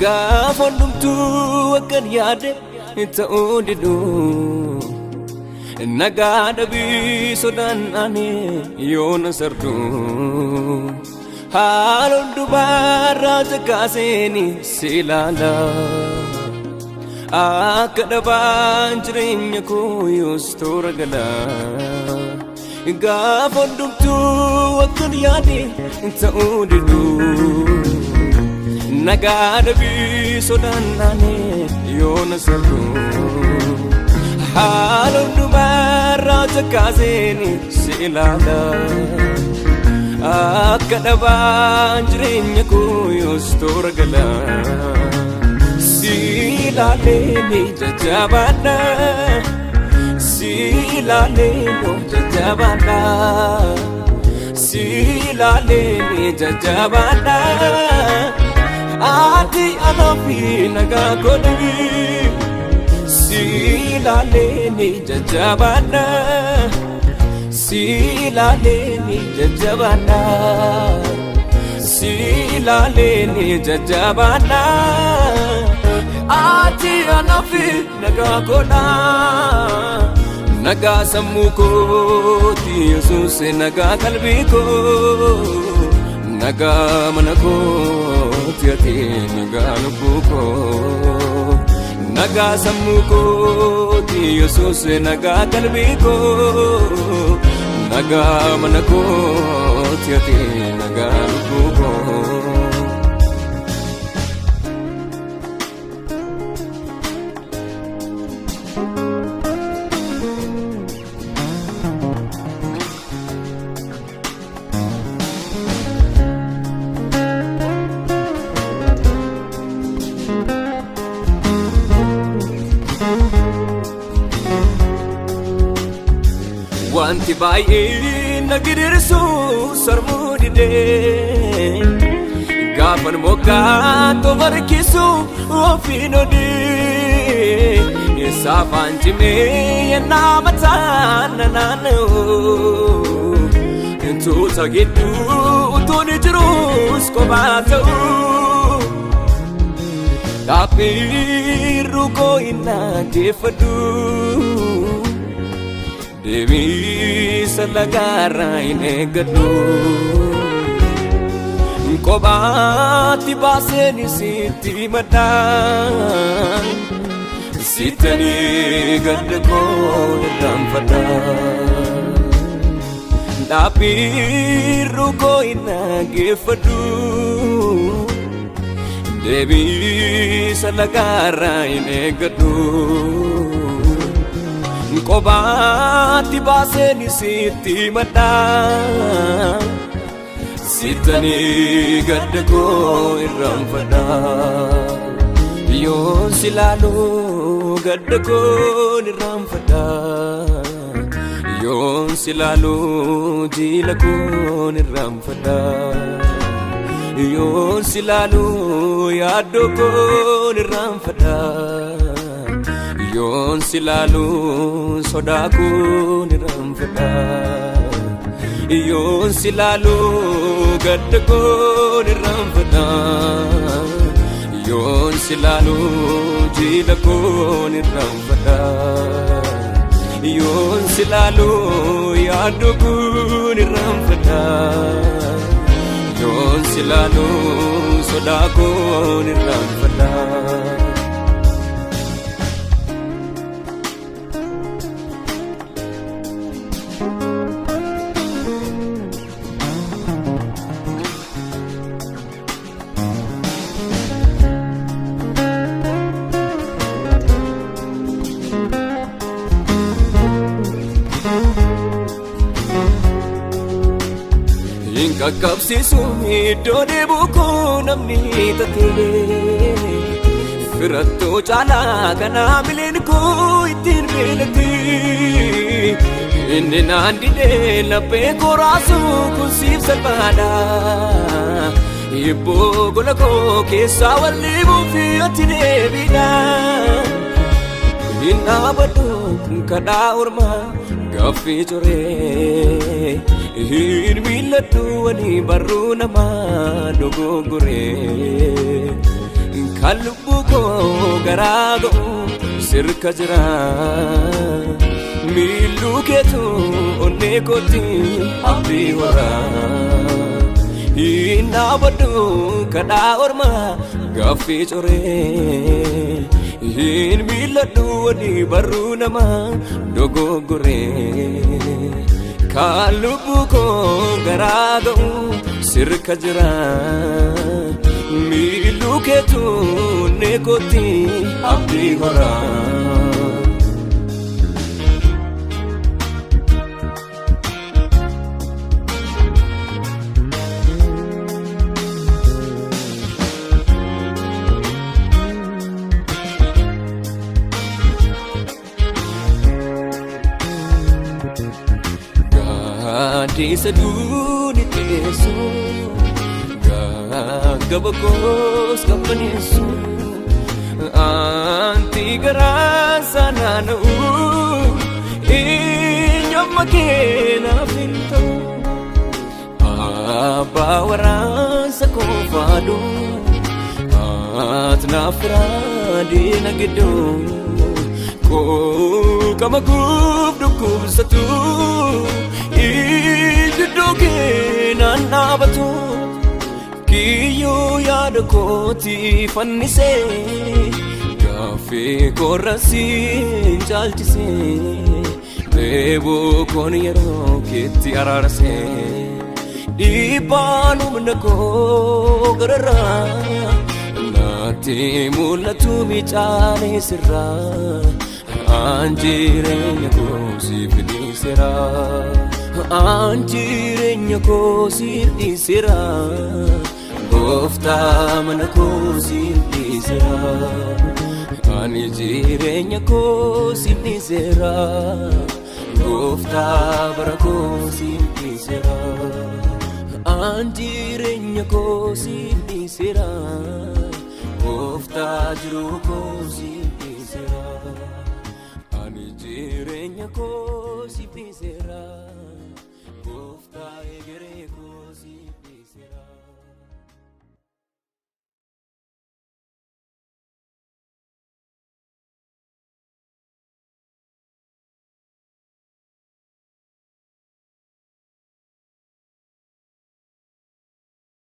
Gaafa hundumtuu akkan yaade ta'uu didu nagaa dhabii sodaan ani yoona sardu haala hundumaarraa caqaseeni si ilaala akka dhabaan jireenya koo yoos toora gala gaafa hundumtuu akkan yaade ta'uu didu nagaa dhabii sodaan ani yoona sardu haala hundumaarraa caqaseeni si ilaala akka dhabaan jireenya koo yoos toora gala si ilaaleeni jajjabaadha si ilaaleeni jajjabaadha si ilaaleeni jajjabaadha ati anafi nagaa godhi si ilaaleeni jajjabaadha si ilaaleeni jajjabaadha si ilaaleeni jajjabaadha ati anafi nagaa godha nagaa sammuu kooti Yesuus nagaa qalbii koo nagaa mana kooti ati nagaa lubbuu koo nagaa sammuu kooti Yesuus nagaa qalbii koo nagaa mana kooti ati nagaa lubbuu koo wanti baay'ee nagirsu sarmuu didee gaafan moggaa tobarkisu ofiin odee saafaan cimee yennaa mataan naanna'u tuuta gidduu utuun jirus kophaa ta'u dhaabbiirru koo hin dhaggeeffadhu deemisa lagaarraa hin eeggadhu kophaatti baaseen sitti maddaa sittanii gadda koo irraanfadha dhaabbiirru koo hin dhaggeeffadhu deemisa lagaarraa hin eeggadhu kophaatti baaseen sitti maddaa sittanii gadda koo irraanfadha yoon si ilaaluu gadda koo irraanfadha yoon si ilaaluu jiila koo irraanfadha yoon si ilaaluu yaaddoo koo irraanfadha yoon si ilaaluu sodaa koo irraanfadha yoon si ilaaluu gadda koo irraanfadha yoon si ilaaluu jiila koo irraanfadha yoon si ilaaluu yaaddoo koo irraanfadha yoon si ilaaluu sodaa koo irraanfadha Kakabsiisu iddoo deebuu koo namni tatee firattoo caalaa kanaa mileen koo ittiin beelatti inni naan didee laphee koo raasuu kun siif salphaadha hibboo gola koo keessaa walliibuu fi ati deebiidha hin dhaabadhu kadhaa ormaa gaaffii coree hin miilladhu wani barruu namaa dogoggoree kalbuko garago sirka jira milu ketu onne koti abdi wara ina badu kada orma gafi chore in miladu wadi baru nama dogogore kalbuko garago sirka jira milu ketu onne koti abdi wara di seduni tesu gabagos kapanesu anti garasa nanu inyomakena finto abawara sakofado atnafra di nagido ko kamagub dukub satu ijudoge nanabatu kiyo yadakoti fannise gafe korasi jaltise devo koniyero kiti ararase dipanu mnako garara nati mulatu bichane sirra anjirenya ko sifni sira anjirenya ko sifni sira gofta manako sifni sira anjirenya ko sifni sira gofta barako sifni sira anjirenya ko sifni sira gofta jiru ko sifni sira jirenya ko sifni sira